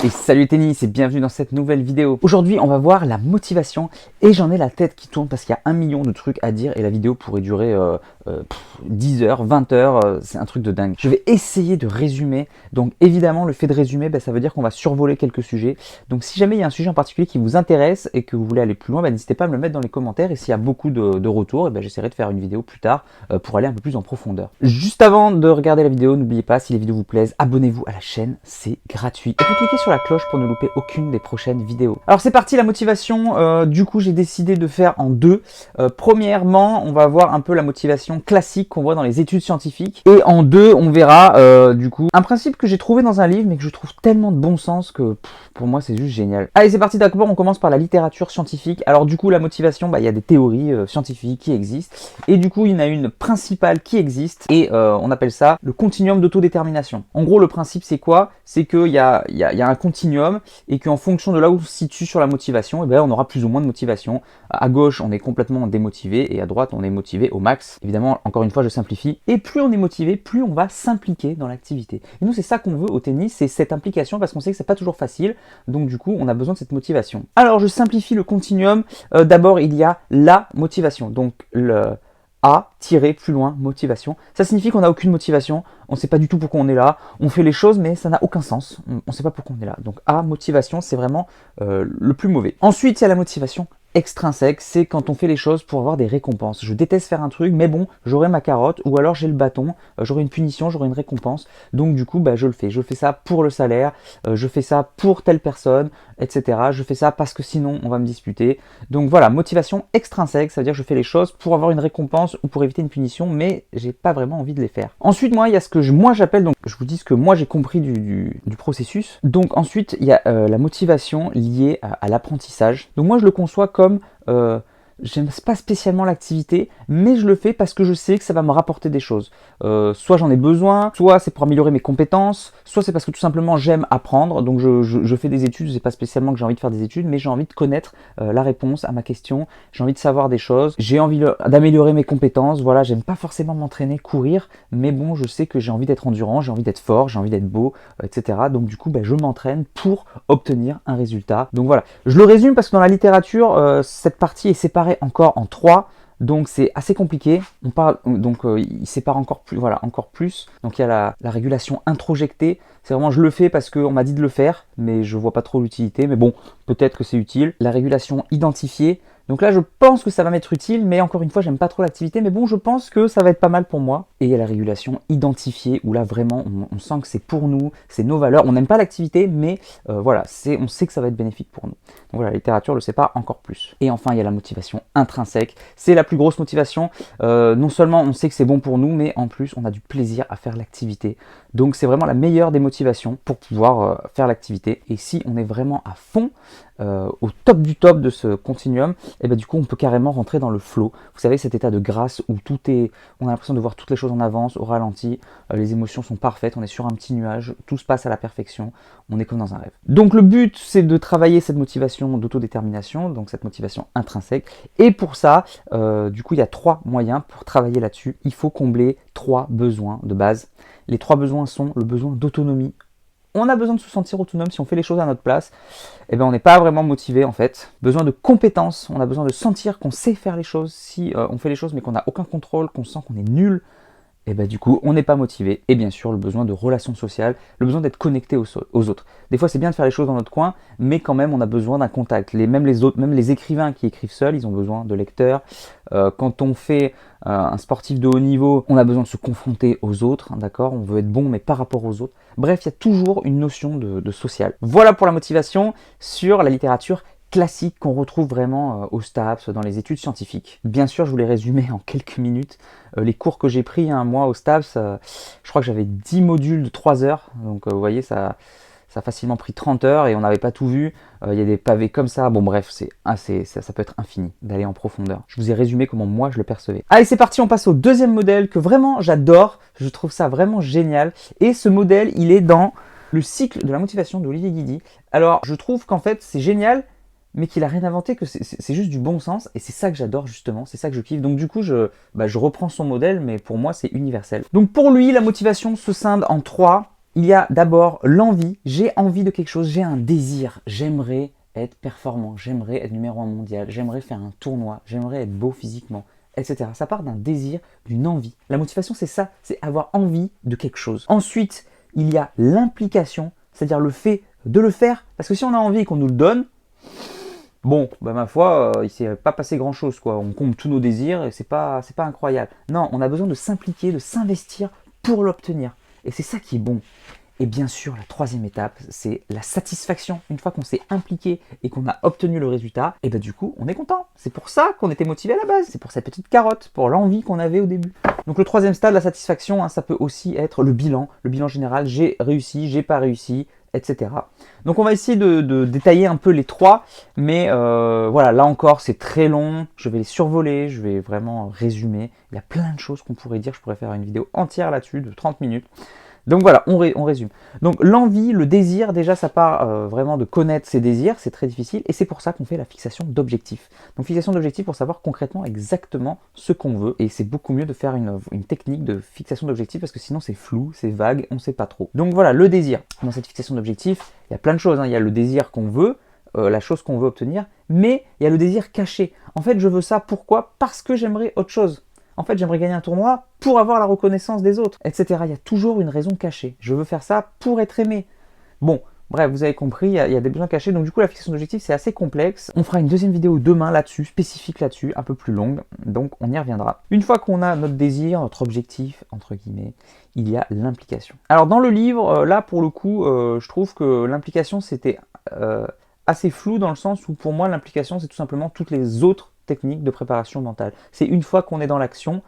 Et salut tennis et bienvenue dans cette nouvelle vidéo. Aujourd'hui on va voir la motivation et j'en ai la tête qui tourne parce qu'il y a 1 million de trucs à dire et la vidéo pourrait durer 10 heures, 20 heures, c'est un truc de dingue. Je vais essayer de résumer, donc évidemment le fait de résumer ça veut dire qu'on va survoler quelques sujets. Donc si jamais il y a un sujet en particulier qui vous intéresse et que vous voulez aller plus loin, n'hésitez pas à me le mettre dans les commentaires et s'il y a beaucoup de retours, j'essaierai de faire une vidéo plus tard pour aller un peu plus en profondeur. Juste avant de regarder la vidéo, n'oubliez pas, si les vidéos vous plaisent, abonnez-vous à la chaîne, c'est gratuit. Et puis cliquez sur la cloche pour ne louper aucune des prochaines vidéos. Alors c'est parti, la motivation, du coup j'ai décidé de faire en deux. Premièrement, on va voir un peu la motivation classique qu'on voit dans les études scientifiques. Et en deux, on verra du coup un principe que j'ai trouvé dans un livre mais que je trouve tellement de bon sens que pour moi c'est juste génial. Allez c'est parti, d'abord on commence par la littérature scientifique. Alors du coup la motivation, il y a des théories scientifiques qui existent. Et du coup il y en a une principale qui existe et on appelle ça le continuum d'autodétermination. En gros le principe c'est quoi? C'est qu'il y a un continuum et qu'en fonction de là où on se situe sur la motivation, on aura plus ou moins de motivation. À gauche on est complètement démotivé et à droite on est motivé au max. Évidemment encore une fois je simplifie. Et plus on est motivé, plus on va s'impliquer dans l'activité. Et nous c'est ça qu'on veut au tennis, c'est cette implication parce qu'on sait que c'est pas toujours facile. Donc du coup on a besoin de cette motivation. Alors je simplifie le continuum. D'abord il y a la motivation. Donc le A, plus loin, motivation. Ça signifie qu'on n'a aucune motivation, on ne sait pas du tout pourquoi on est là, on fait les choses mais ça n'a aucun sens, on ne sait pas pourquoi on est là. Donc A, motivation, c'est vraiment le plus mauvais. Ensuite, il y a la motivation extrinsèque, c'est quand on fait les choses pour avoir des récompenses. Je déteste faire un truc, mais bon, j'aurai ma carotte, ou alors j'ai le bâton, j'aurai une punition, j'aurai une récompense, donc du coup, je le fais. Je fais ça pour le salaire, je fais ça pour telle personne, etc. Je fais ça parce que sinon, on va me disputer. Donc voilà, motivation extrinsèque, ça veut dire que je fais les choses pour avoir une récompense ou pour éviter une punition, mais j'ai pas vraiment envie de les faire. Ensuite, moi, il y a ce que moi j'appelle, donc je vous dis ce que moi j'ai compris du processus. Donc ensuite, il y a la motivation liée à l'apprentissage. Donc moi, je le conçois comme j'aime pas spécialement l'activité, mais je le fais parce que je sais que ça va me rapporter des choses. Soit j'en ai besoin, soit c'est pour améliorer mes compétences, soit c'est parce que tout simplement j'aime apprendre. Donc je fais des études, c'est pas spécialement que j'ai envie de faire des études, mais j'ai envie de connaître la réponse à ma question, j'ai envie de savoir des choses, j'ai envie d'améliorer mes compétences. Voilà, j'aime pas forcément m'entraîner, courir, mais bon, je sais que j'ai envie d'être endurant, j'ai envie d'être fort, j'ai envie d'être beau, etc. Donc du coup, je m'entraîne pour obtenir un résultat. Donc voilà, je le résume parce que dans la littérature, cette partie est séparée encore en 3, donc c'est assez compliqué. On parle donc il sépare encore plus, voilà, encore plus. Donc il y a la régulation introjectée. C'est vraiment je le fais parce qu'on m'a dit de le faire, mais je vois pas trop l'utilité. Mais bon, peut-être que c'est utile. La régulation identifiée. Donc là, je pense que ça va m'être utile, mais encore une fois, j'aime pas trop l'activité, mais bon, je pense que ça va être pas mal pour moi. Et il y a la régulation identifiée, où là, vraiment, on sent que c'est pour nous, c'est nos valeurs. On n'aime pas l'activité, mais voilà, on sait que ça va être bénéfique pour nous. Donc voilà, la littérature le sépare encore plus. Et enfin, il y a la motivation intrinsèque. C'est la plus grosse motivation. Non seulement on sait que c'est bon pour nous, mais en plus, on a du plaisir à faire l'activité. Donc c'est vraiment la meilleure des motivations pour pouvoir faire l'activité. Et si on est vraiment à fond, au top du top de ce continuum, et du coup on peut carrément rentrer dans le flow. Vous savez, cet état de grâce où on a l'impression de voir toutes les choses en avance, au ralenti, les émotions sont parfaites, on est sur un petit nuage, tout se passe à la perfection, on est comme dans un rêve. Donc le but c'est de travailler cette motivation d'autodétermination, donc cette motivation intrinsèque, et pour ça, du coup il y a 3 moyens pour travailler là-dessus. Il faut combler 3 besoins de base. Les 3 besoins sont le besoin d'autonomie. On a besoin de se sentir autonome. Si on fait les choses à notre place, on n'est pas vraiment motivé en fait. Besoin de compétences, on a besoin de sentir qu'on sait faire les choses. Si on fait les choses mais qu'on n'a aucun contrôle, qu'on sent qu'on est nul, du coup on n'est pas motivé. Et bien sûr le besoin de relations sociales, le besoin d'être connecté aux autres. Des fois c'est bien de faire les choses dans notre coin, mais quand même on a besoin d'un contact. Même les écrivains qui écrivent seuls, ils ont besoin de lecteurs. Quand on fait un sportif de haut niveau, on a besoin de se confronter aux autres, d'accord? On veut être bon mais par rapport aux autres. Bref, il y a toujours une notion de social. Voilà pour la motivation sur la littérature classique qu'on retrouve vraiment au STAPS, dans les études scientifiques. Bien sûr, je vous les résumais en quelques minutes. Les cours que j'ai pris, moi, au STAPS, je crois que j'avais 10 modules de 3 heures. Donc, vous voyez, ça a facilement pris 30 heures et on n'avait pas tout vu. Il y a des pavés comme ça. Bon, bref, ça peut être infini d'aller en profondeur. Je vous ai résumé comment moi, je le percevais. Allez, c'est parti, on passe au deuxième modèle que vraiment j'adore. Je trouve ça vraiment génial. Et ce modèle, il est dans le cycle de la motivation d'Olivier Guidy. Alors, je trouve qu'en fait, c'est génial, mais qu'il a rien inventé, que c'est juste du bon sens, et c'est ça que j'adore justement, c'est ça que je kiffe. Donc du coup, je reprends son modèle, mais pour moi, c'est universel. Donc pour lui, la motivation se scinde en 3 Il y a d'abord l'envie, j'ai envie de quelque chose, j'ai un désir, j'aimerais être performant, j'aimerais être numéro 1 mondial, j'aimerais faire un tournoi, j'aimerais être beau physiquement, etc. Ça part d'un désir, d'une envie. La motivation, c'est ça, c'est avoir envie de quelque chose. Ensuite, il y a l'implication, c'est-à-dire le fait de le faire, parce que si on a envie et qu'on nous le donne, bon, bah ma foi, il ne s'est pas passé grand-chose, quoi. On comble tous nos désirs et c'est pas incroyable. Non, on a besoin de s'impliquer, de s'investir pour l'obtenir. Et c'est ça qui est bon. Et bien sûr, la troisième étape, c'est la satisfaction. Une fois qu'on s'est impliqué et qu'on a obtenu le résultat, et ben du coup, on est content. C'est pour ça qu'on était motivé à la base. C'est pour cette petite carotte, pour l'envie qu'on avait au début. Donc le troisième stade, la satisfaction, hein, ça peut aussi être le bilan général. J'ai réussi, j'ai pas réussi, etc. Donc on va essayer de détailler un peu les trois, mais voilà, là encore, c'est très long. Je vais les survoler, je vais vraiment résumer. Il y a plein de choses qu'on pourrait dire. Je pourrais faire une vidéo entière là-dessus de 30 minutes. Donc voilà, on résume. Donc l'envie, le désir, déjà ça part vraiment de connaître ses désirs, c'est très difficile, et c'est pour ça qu'on fait la fixation d'objectifs. Donc fixation d'objectifs pour savoir concrètement exactement ce qu'on veut, et c'est beaucoup mieux de faire une technique de fixation d'objectifs, parce que sinon c'est flou, c'est vague, on ne sait pas trop. Donc voilà, le désir. Dans cette fixation d'objectifs, il y a plein de choses, hein. Il y a le désir qu'on veut, la chose qu'on veut obtenir, mais il y a le désir caché. En fait, je veux ça, pourquoi? Parce que j'aimerais autre chose. En fait, j'aimerais gagner un tournoi pour avoir la reconnaissance des autres, etc. Il y a toujours une raison cachée. Je veux faire ça pour être aimé. Bon, bref, vous avez compris, il y a des besoins cachés. Donc du coup, la fixation d'objectifs, c'est assez complexe. On fera une deuxième vidéo demain là-dessus, spécifique là-dessus, un peu plus longue. Donc on y reviendra. Une fois qu'on a notre désir, notre objectif, entre guillemets, il y a l'implication. Alors dans le livre, là pour le coup, je trouve que l'implication, c'était assez flou dans le sens où pour moi, l'implication, c'est tout simplement toutes les autres technique de préparation mentale. C'est une fois qu'on est dans l'action,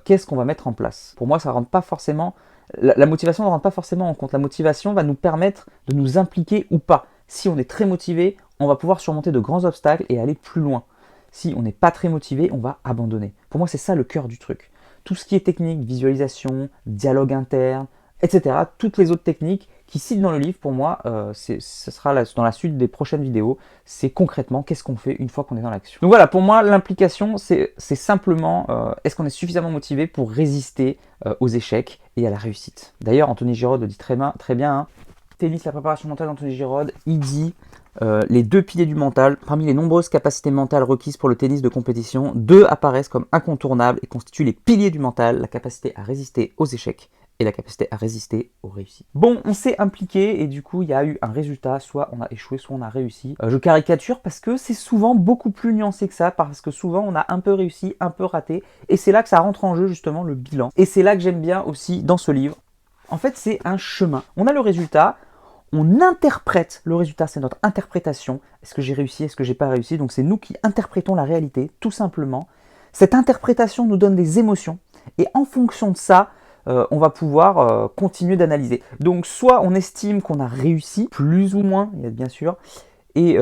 qu'est-ce qu'on va mettre en place? Pour moi, ça rentre pas forcément. La motivation ne rentre pas forcément en compte. La motivation va nous permettre de nous impliquer ou pas. Si on est très motivé, on va pouvoir surmonter de grands obstacles et aller plus loin. Si on n'est pas très motivé, on va abandonner. Pour moi, c'est ça le cœur du truc. Tout ce qui est technique, visualisation, dialogue interne, etc., toutes les autres techniques qui citent dans le livre, pour moi, ce sera dans la suite des prochaines vidéos, c'est concrètement qu'est-ce qu'on fait une fois qu'on est dans l'action. Donc voilà, pour moi, l'implication, c'est simplement, est-ce qu'on est suffisamment motivé pour résister aux échecs et à la réussite. D'ailleurs, Anthony Giraud le dit très bien, hein. Tennis, la préparation mentale d'Anthony Giraud, il dit les deux piliers du mental, parmi les nombreuses capacités mentales requises pour le tennis de compétition, deux apparaissent comme incontournables et constituent les piliers du mental, la capacité à résister aux échecs et la capacité à résister aux réussites. Bon, on s'est impliqué et du coup, il y a eu un résultat, soit on a échoué, soit on a réussi. Je caricature parce que c'est souvent beaucoup plus nuancé que ça, parce que souvent on a un peu réussi, un peu raté, et c'est là que ça rentre en jeu justement le bilan. Et c'est là que j'aime bien aussi dans ce livre. En fait, c'est un chemin. On a le résultat, on interprète le résultat, c'est notre interprétation. Est-ce que j'ai réussi, est-ce que j'ai pas réussi? Donc c'est nous qui interprétons la réalité, tout simplement. Cette interprétation nous donne des émotions, et en fonction de ça, on va pouvoir continuer d'analyser. Donc soit on estime qu'on a réussi, plus ou moins, bien sûr, et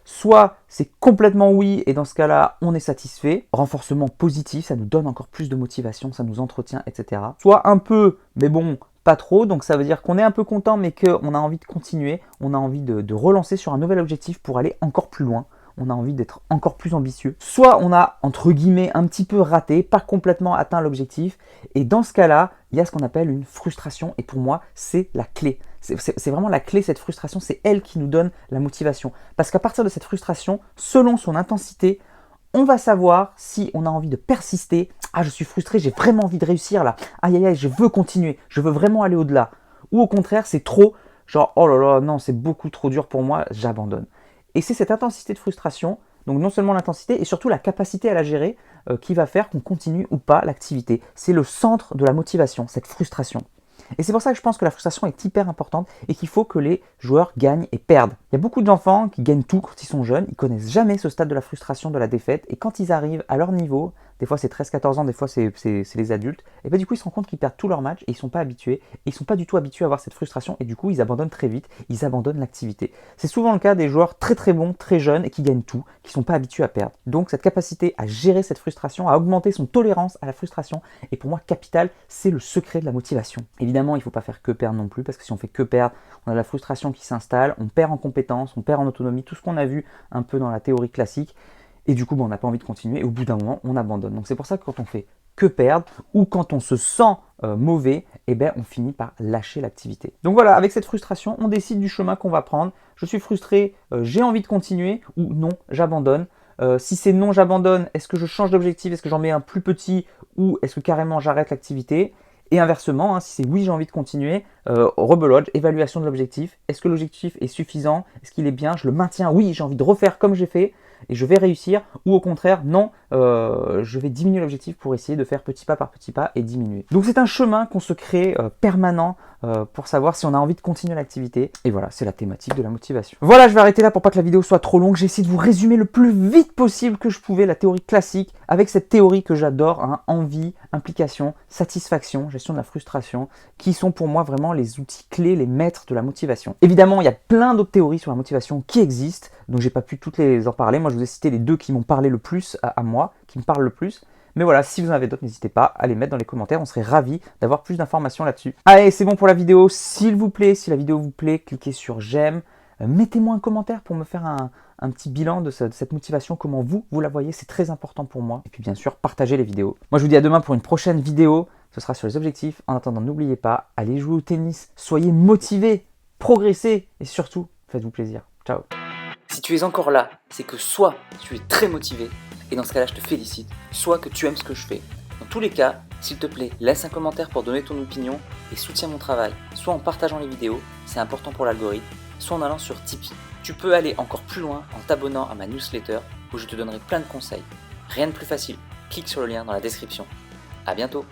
soit c'est complètement oui, et dans ce cas-là, on est satisfait. Renforcement positif, ça nous donne encore plus de motivation, ça nous entretient, etc. Soit un peu, mais bon, pas trop, donc ça veut dire qu'on est un peu content, mais qu'on a envie de continuer, on a envie de relancer sur un nouvel objectif pour aller encore plus loin. On a envie d'être encore plus ambitieux. Soit on a, entre guillemets, un petit peu raté, pas complètement atteint l'objectif. Et dans ce cas-là, il y a ce qu'on appelle une frustration. Et pour moi, c'est la clé. C'est vraiment la clé, cette frustration. C'est elle qui nous donne la motivation. Parce qu'à partir de cette frustration, selon son intensité, on va savoir si on a envie de persister. Ah, je suis frustré, j'ai vraiment envie de réussir là. Aïe, aïe, aïe, je veux continuer. Je veux vraiment aller au-delà. Ou au contraire, c'est trop. Genre, oh là là, non, c'est beaucoup trop dur pour moi, j'abandonne. Et c'est cette intensité de frustration, donc non seulement l'intensité, et surtout la capacité à la gérer, qui va faire qu'on continue ou pas l'activité. C'est le centre de la motivation, cette frustration. Et c'est pour ça que je pense que la frustration est hyper importante et qu'il faut que les joueurs gagnent et perdent. Il y a beaucoup d'enfants qui gagnent tout quand ils sont jeunes, ils connaissent jamais ce stade de la frustration, de la défaite, et quand ils arrivent à leur niveau, des fois c'est 13-14 ans, des fois c'est les adultes, et bien du coup ils se rendent compte qu'ils perdent tous leurs matchs et ils sont pas habitués, et ils sont pas du tout habitués à avoir cette frustration, et du coup ils abandonnent très vite, ils abandonnent l'activité. C'est souvent le cas des joueurs très très bons, très jeunes, et qui gagnent tout, qui sont pas habitués à perdre. Donc cette capacité à gérer cette frustration, à augmenter son tolérance à la frustration, est pour moi capitale, c'est le secret de la motivation. Évidemment, il ne faut pas faire que perdre non plus, parce que si on fait que perdre, on a la frustration qui s'installe, on perd en compétences, on perd en autonomie, tout ce qu'on a vu un peu dans la théorie classique, et du coup, on n'a pas envie de continuer, et au bout d'un moment, on abandonne. Donc c'est pour ça que quand on fait que perdre, ou quand on se sent mauvais, eh ben, on finit par lâcher l'activité. Donc voilà, avec cette frustration, on décide du chemin qu'on va prendre. Je suis frustré, j'ai envie de continuer, ou non, j'abandonne. Si c'est non, j'abandonne, est-ce que je change d'objectif, est-ce que j'en mets un plus petit, ou est-ce que carrément j'arrête l'activité? Et inversement, hein, si c'est oui, j'ai envie de continuer, rebelote, évaluation de l'objectif. Est-ce que l'objectif est suffisant? Est-ce qu'il est bien? Je le maintiens? Oui, j'ai envie de refaire comme j'ai fait et je vais réussir. Ou au contraire, non, je vais diminuer l'objectif pour essayer de faire petit pas par petit pas et diminuer. Donc c'est un chemin qu'on se crée permanent pour savoir si on a envie de continuer l'activité. Et voilà, c'est la thématique de la motivation. Voilà, je vais arrêter là pour pas que la vidéo soit trop longue. J'ai essayé de vous résumer le plus vite possible que je pouvais la théorie classique avec cette théorie que j'adore, hein, envie, implication, satisfaction, gestion de la frustration, qui sont pour moi vraiment les outils clés, les maîtres de la motivation. Évidemment, il y a plein d'autres théories sur la motivation qui existent, donc j'ai pas pu toutes les en parler. Moi, je vous ai cité les deux qui m'ont parlé le plus à moi, qui me parlent le plus. Mais voilà, si vous en avez d'autres, n'hésitez pas à les mettre dans les commentaires. On serait ravis d'avoir plus d'informations là-dessus. Allez, c'est bon pour la vidéo. S'il vous plaît, si la vidéo vous plaît, cliquez sur j'aime. Mettez-moi un commentaire pour me faire un petit bilan de cette motivation, comment vous la voyez, c'est très important pour moi. Et puis bien sûr, partagez les vidéos. Moi, je vous dis à demain pour une prochaine vidéo. Ce sera sur les objectifs. En attendant, n'oubliez pas, allez jouer au tennis, soyez motivés, progressez et surtout, faites-vous plaisir. Ciao. Si tu es encore là, c'est que soit tu es très motivé, et dans ce cas-là, je te félicite, soit que tu aimes ce que je fais. Dans tous les cas, s'il te plaît, laisse un commentaire pour donner ton opinion et soutiens mon travail, soit en partageant les vidéos, c'est important pour l'algorithme, soit en allant sur Tipeee. Tu peux aller encore plus loin en t'abonnant à ma newsletter où je te donnerai plein de conseils. Rien de plus facile, clique sur le lien dans la description. À bientôt.